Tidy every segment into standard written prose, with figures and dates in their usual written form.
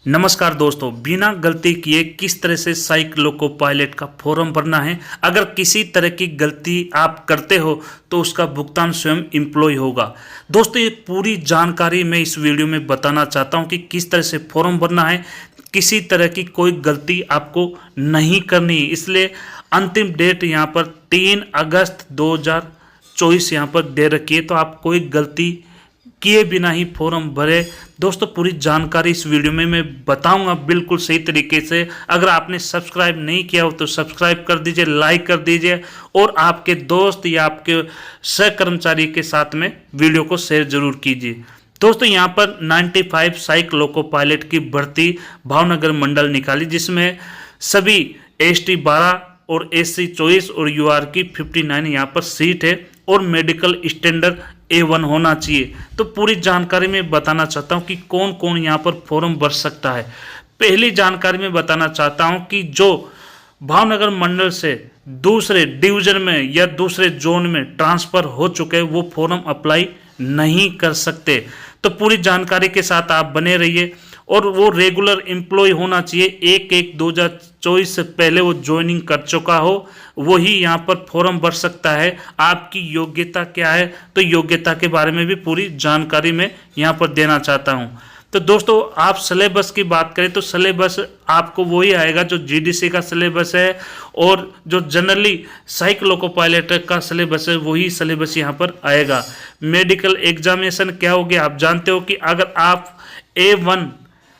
नमस्कार दोस्तों, बिना गलती किए किस तरह से साइक लोको पायलट का फॉर्म भरना है। अगर किसी तरह की गलती आप करते हो तो उसका भुगतान स्वयं एम्प्लॉय होगा। दोस्तों, ये पूरी जानकारी मैं इस वीडियो में बताना चाहता हूं कि किस तरह से फॉर्म भरना है। किसी तरह की कोई गलती आपको नहीं करनी, इसलिए अंतिम डेट यहाँ पर 3 अगस्त 2024 यहाँ पर दे रखी है। तो आप कोई गलती किए बिना ही फॉर्म भरे। दोस्तों, पूरी जानकारी इस वीडियो में मैं बताऊंगा बिल्कुल सही तरीके से। अगर आपने सब्सक्राइब नहीं किया हो तो सब्सक्राइब कर दीजिए, लाइक कर दीजिए और आपके दोस्त या आपके सहकर्मचारी के साथ में वीडियो को शेयर जरूर कीजिए। दोस्तों, यहाँ पर 95 साइक लोको पायलट की भर्ती भावनगर मंडल निकाली, जिसमें सभी ST 12 और SC 24 और UR की 59 यहाँ पर सीट है और मेडिकल स्टैंडर्ड A1 होना चाहिए। तो पूरी जानकारी में बताना चाहता हूँ कि कौन कौन यहाँ पर फॉर्म भर सकता है। पहली जानकारी में बताना चाहता हूँ कि जो भावनगर मंडल से दूसरे डिवीजन में या दूसरे जोन में ट्रांसफर हो चुके हैं वो फॉर्म अप्लाई नहीं कर सकते। तो पूरी जानकारी के साथ आप बने रहिए और वो रेगुलर एम्प्लॉय होना चाहिए। 1/1/2024 से पहले वो ज्वाइनिंग कर चुका हो, वही यहाँ पर फॉर्म भर सकता है। आपकी योग्यता क्या है, तो योग्यता के बारे में भी पूरी जानकारी मैं यहाँ पर देना चाहता हूँ। तो दोस्तों, आप सिलेबस की बात करें तो सिलेबस आपको वही आएगा जो GDC का सिलेबस है और जो जनरली साइक लोको पायलट का सिलेबस है वही सिलेबस यहाँ पर आएगा। मेडिकल एग्जामिनेशन क्या होगी आप जानते हो कि अगर आप A1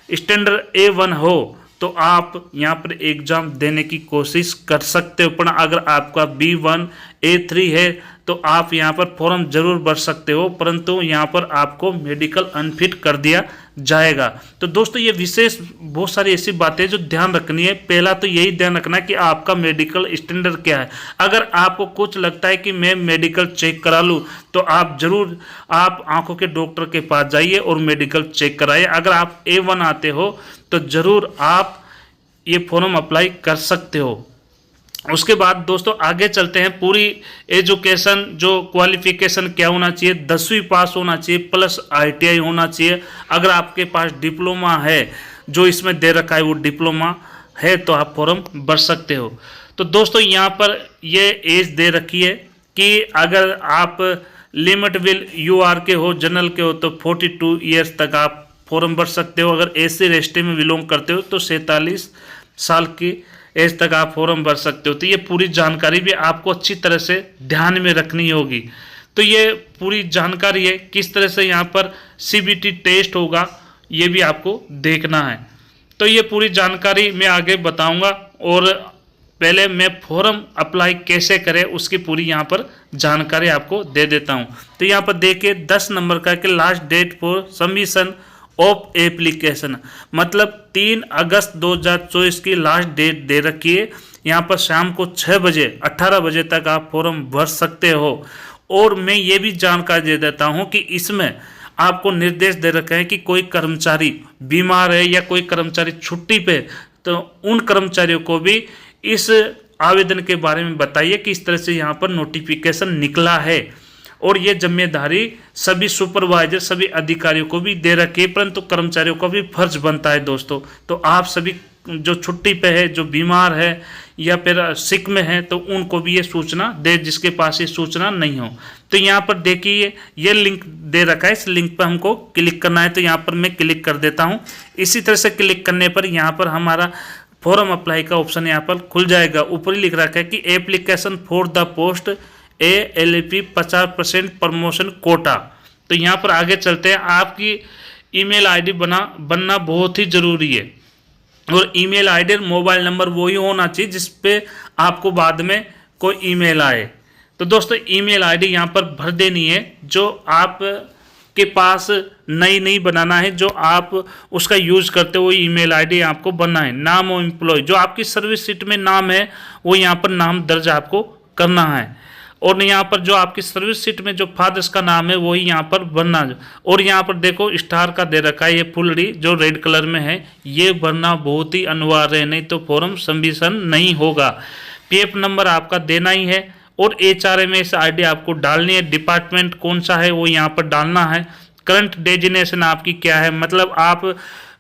स्टैंडर्ड A1 हो तो आप यहाँ पर एग्जाम देने की कोशिश कर सकते हो, पर अगर आपका B1 A3 है तो आप यहाँ पर फॉर्म जरूर भर सकते हो, परंतु यहाँ पर आपको मेडिकल अनफिट कर दिया जाएगा। तो दोस्तों, ये विशेष बहुत सारी ऐसी बातें जो ध्यान रखनी है। पहला तो यही ध्यान रखना है कि आपका मेडिकल स्टैंडर्ड क्या है। अगर आपको कुछ लगता है कि मैं मेडिकल चेक करा लूँ तो आप जरूर आप आंखों के डॉक्टर के पास जाइए और मेडिकल चेक कराइए। अगर आप A1 आते हो तो जरूर आप ये फॉर्म अप्लाई कर सकते हो। उसके बाद दोस्तों आगे चलते हैं। पूरी एजुकेशन जो क्वालिफिकेशन क्या होना चाहिए, 10वीं पास होना चाहिए प्लस ITI होना चाहिए। अगर आपके पास डिप्लोमा है जो इसमें दे रखा है वो डिप्लोमा है तो आप फॉर्म भर सकते हो। तो दोस्तों, यहाँ पर ये एज दे रखी है कि अगर आप लिमिट विल UR के हो, जनरल के हो तो 42 ईयर्स तक आप फॉर्म भर सकते हो। अगर SC ST में बिलोंग करते हो तो 47 साल की एज तक आप फॉर्म भर सकते हो। तो ये पूरी जानकारी भी आपको अच्छी तरह से ध्यान में रखनी होगी। तो ये पूरी जानकारी है किस तरह से यहाँ पर CBT टेस्ट होगा ये भी आपको देखना है। तो ये पूरी जानकारी मैं आगे बताऊंगा और पहले मैं फॉर्म अप्लाई कैसे करें उसकी पूरी यहाँ पर जानकारी आपको दे देता हूँ। तो यहाँ पर देखिए 10 नंबर का कि last date for submission of application, मतलब 3 अगस्त 2024 की लास्ट डेट दे रखी है। यहाँ पर शाम को 6 बजे 18 बजे तक आप फॉर्म भर सकते हो। और मैं ये भी जानकारी दे देता हूँ कि इसमें आपको निर्देश दे रखे हैं कि कोई कर्मचारी बीमार है या कोई कर्मचारी छुट्टी पे, तो उन कर्मचारियों को भी इस आवेदन के बारे में बताइए कि इस तरह से यहाँ पर नोटिफिकेशन निकला है। और ये जिम्मेदारी सभी सुपरवाइजर सभी अधिकारियों को भी दे रखी है, परंतु कर्मचारियों का भी फर्ज बनता है दोस्तों। तो आप सभी जो छुट्टी पे है, जो बीमार है या फिर सिक में है, तो उनको भी ये सूचना दे जिसके पास ये सूचना नहीं हो। तो यहाँ पर देखिए ये लिंक दे रखा है, इस लिंक पर हमको क्लिक करना है। तो यहाँ पर मैं क्लिक कर देता हूँ। इसी तरह से क्लिक करने पर यहाँ पर हमारा फॉर्म अप्लाई का ऑप्शन यहाँ पर खुल जाएगा। ऊपर ही लिख रखा है कि application for the post ALP 50% promotion quota. तो यहाँ पर आगे चलते हैं। आपकी ईमेल आईडी बनना बहुत ही जरूरी है और ईमेल आईडी मोबाइल नंबर वही होना चाहिए जिस पे आपको बाद में कोई ईमेल आए। तो दोस्तों, ईमेल आईडी यहाँ पर भर देनी है जो आप के पास नई बनाना है, जो आप उसका यूज करते हो ईमेल आईडी आपको बनना है। नाम और एम्प्लॉय जो आपकी सर्विस शीट में नाम है वो यहाँ पर नाम दर्ज आपको करना है। और यहाँ पर जो आपकी सर्विस शीट में जो फादर्स का नाम है वही यहाँ पर भरना। और यहाँ पर देखो स्टार का दे रखा है, ये फुल डी जो रेड कलर में है ये भरना बहुत ही अनिवार्य है, नहीं तो फॉर्म सबमिशन नहीं होगा। PF नंबर आपका देना ही है और HRMS ID आपको डालनी है। डिपार्टमेंट कौन सा है वो यहाँ पर डालना है। करंट डेजिग्नेशन आपकी क्या है, मतलब आप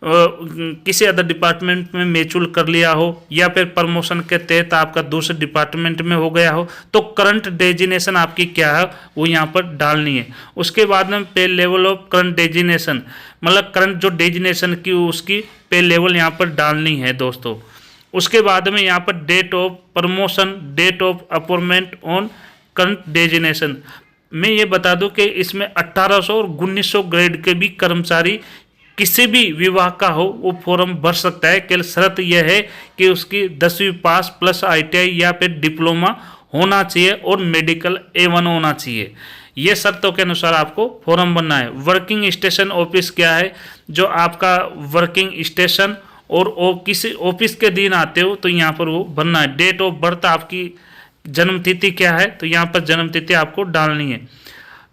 किसी अदर डिपार्टमेंट में म्यूचुअल कर लिया हो या फिर प्रमोशन के तहत आपका दूसरे डिपार्टमेंट में हो गया हो, तो करंट डेजिनेशन आपकी क्या है वो यहाँ पर डालनी है। उसके बाद में पे लेवल ऑफ करंट डेजिनेशन, मतलब करंट जो डेजिनेशन की उसकी पे लेवल यहाँ पर डालनी है दोस्तों। उसके बाद में यहाँ पर date of promotion, date of appointment on current designation. मैं ये बता दूं कि इसमें 1800 और 1900 ग्रेड के भी कर्मचारी किसी भी विभाग का हो वो फॉर्म भर सकता है। केवल शर्त यह है कि उसकी 10वीं पास प्लस ITI या फिर डिप्लोमा होना चाहिए और मेडिकल A1 होना चाहिए। ये शर्तों के अनुसार आपको फॉर्म भरना है। वर्किंग स्टेशन ऑफिस क्या है, जो आपका वर्किंग स्टेशन और किसी ऑफिस के दिन आते हो तो यहाँ पर वो भरना है। डेट ऑफ बर्थ आपकी जन्म तिथि क्या है, तो यहाँ पर जन्म तिथि आपको डालनी है।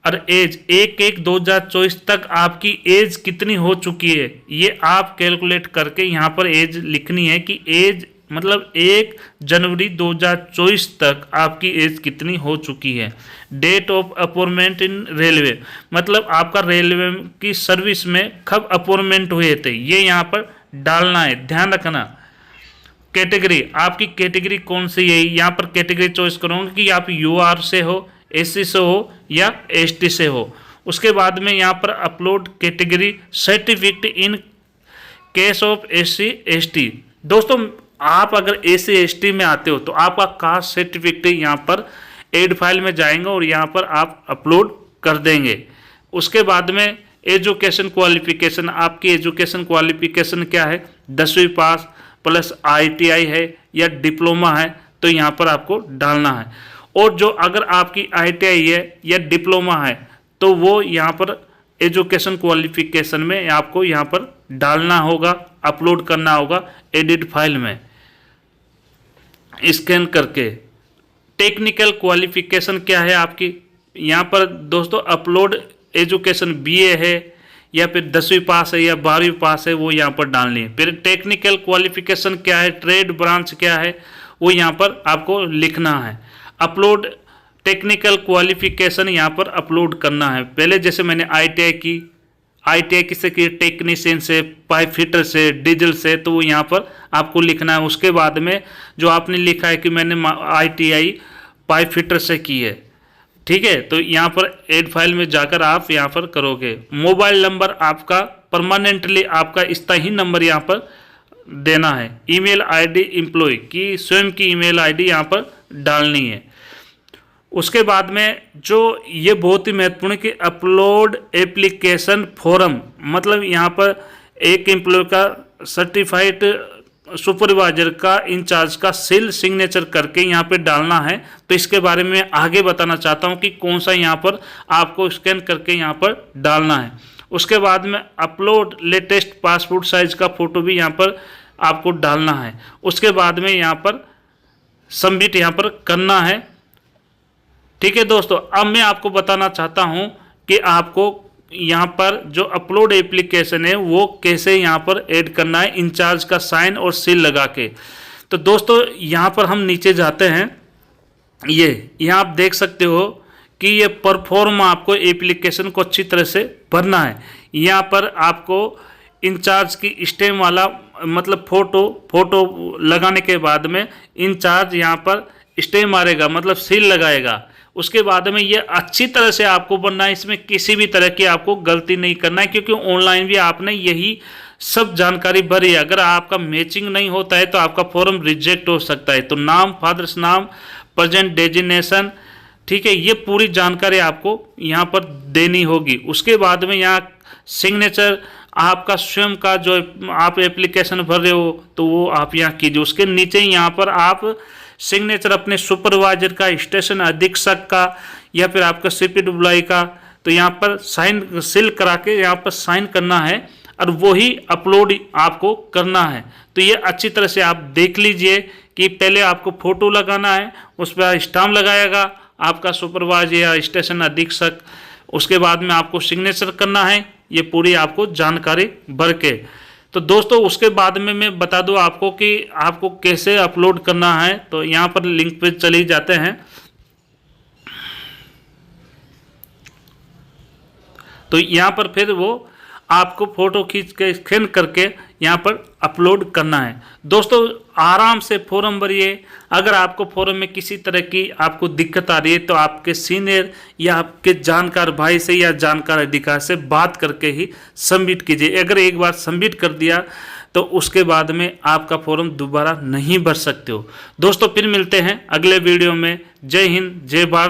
और एज 1/1/2024 तक आपकी एज कितनी हो चुकी है ये आप कैलकुलेट करके यहाँ पर एज लिखनी है कि एज मतलब 1 जनवरी 2024 तक आपकी एज कितनी हो चुकी है। Date of appointment in railway, मतलब आपका रेलवे की सर्विस में कब अपॉइंटमेंट हुए थे ये यहाँ पर डालना है, ध्यान रखना। कैटेगरी, आपकी कैटेगरी कौन सी है, यहाँ पर कैटेगरी चॉइस करूँगा कि आप UR से हो, SC से हो या ST से हो। उसके बाद में यहाँ पर upload category certificate in case of SC ST। दोस्तों आप अगर SC ST में आते हो तो आपका कास्ट सर्टिफिकेट यहाँ पर एड फाइल में जाएंगे और यहाँ पर आप अपलोड कर देंगे। उसके बाद में एजुकेशन क्वालिफिकेशन, आपकी एजुकेशन क्वालिफिकेशन क्या है, 10वीं पास प्लस ITI है या डिप्लोमा है, तो यहाँ पर आपको डालना है। और जो अगर आपकी ITI है या डिप्लोमा है तो वो यहाँ पर एजुकेशन क्वालिफिकेशन में आपको यहाँ पर डालना होगा, अपलोड करना होगा एडिट फाइल में स्कैन करके। टेक्निकल क्वालिफिकेशन क्या है आपकी, यहाँ पर दोस्तों अपलोड एजुकेशन BA है या फिर 10वीं पास है या 12वीं पास है वो यहाँ पर डालनी है। फिर टेक्निकल क्वालिफिकेशन क्या है, ट्रेड ब्रांच क्या है वो यहाँ पर आपको लिखना है। अपलोड टेक्निकल क्वालिफिकेशन यहाँ पर अपलोड करना है। पहले जैसे मैंने ITI किससे की, टेक्नीशियन से, पाइप फिटर से, डीजल से, तो वो यहाँ पर आपको लिखना है। उसके बाद में जो आपने लिखा है कि मैंने ITI पाइप फिटर से की है, ठीक है, तो यहाँ पर एड फाइल में जाकर आप यहाँ पर करोगे। मोबाइल नंबर आपका परमानेंटली आपका स्थायी नंबर यहाँ पर देना है। ईमेल ID एम्प्लॉय की स्वयं की ईमेल ID यहाँ पर डालनी है। उसके बाद में जो ये बहुत ही महत्वपूर्ण है कि अपलोड एप्लीकेशन फॉर्म, मतलब यहाँ पर एक एम्प्लॉय का सर्टिफाइड सुपरवाइजर का इंचार्ज का सील सिग्नेचर करके यहाँ पे डालना है। तो इसके बारे में आगे बताना चाहता हूँ कि कौन सा यहाँ पर आपको स्कैन करके यहाँ पर डालना है। उसके बाद में अपलोड लेटेस्ट पासपोर्ट साइज का फ़ोटो भी यहाँ पर आपको डालना है। उसके बाद में यहाँ पर सबमिट यहाँ पर करना है, ठीक है दोस्तों। अब मैं आपको बताना चाहता हूँ कि आपको यहाँ पर जो अपलोड एप्लीकेशन है वो कैसे यहाँ पर ऐड करना है इंचार्ज का साइन और सील लगा के। तो दोस्तों यहाँ पर हम नीचे जाते हैं, ये यहाँ आप देख सकते हो कि ये परफॉर्म आपको एप्लीकेशन को अच्छी तरह से भरना है। यहाँ पर आपको इंचार्ज की स्टैम्प वाला मतलब फोटो लगाने के बाद में इंचार्ज यहाँ पर स्टैम्प मारेगा, मतलब सील लगाएगा। उसके बाद में ये अच्छी तरह से आपको बनना है, इसमें किसी भी तरह की आपको गलती नहीं करना है, क्योंकि ऑनलाइन भी आपने यही सब जानकारी भरी है। अगर आपका मैचिंग नहीं होता है तो आपका फॉर्म रिजेक्ट हो सकता है। तो नाम, फादर्स नाम, प्रेजेंट डेजिग्नेशन, ठीक है, ये पूरी जानकारी आपको यहाँ पर देनी होगी। उसके बाद में यहाँ सिग्नेचर आपका स्वयं का जो आप एप्लीकेशन भर रहे हो तो वो आप यहाँ कीजिए। उसके नीचे यहाँ पर आप सिग्नेचर अपने सुपरवाइजर का, स्टेशन अधीक्षक का या फिर आपका CPWI का, तो यहाँ पर साइन सील करा के यहाँ पर साइन करना है और वही अपलोड आपको करना है। तो ये अच्छी तरह से आप देख लीजिए कि पहले आपको फ़ोटो लगाना है, उस पर स्टाम्प लगाएगा आपका सुपरवाइजर या स्टेशन अधीक्षक। उसके बाद में आपको सिग्नेचर करना है, ये पूरी आपको जानकारी भर के। तो दोस्तों उसके बाद में मैं बता दूं आपको कि आपको कैसे अपलोड करना है। तो यहाँ पर लिंक पे चले जाते हैं। तो यहाँ पर फिर वो आपको फ़ोटो खींच के स्कैन करके यहाँ पर अपलोड करना है। दोस्तों आराम से फॉर्म भरिए। अगर आपको फॉर्म में किसी तरह की आपको दिक्कत आ रही है तो आपके सीनियर या आपके जानकार भाई से या जानकार अधिकारी से बात करके ही सबमिट कीजिए। अगर एक बार सबमिट कर दिया तो उसके बाद में आपका फॉर्म दोबारा नहीं भर सकते हो। दोस्तों फिर मिलते हैं अगले वीडियो में। जय हिंद, जय भारत।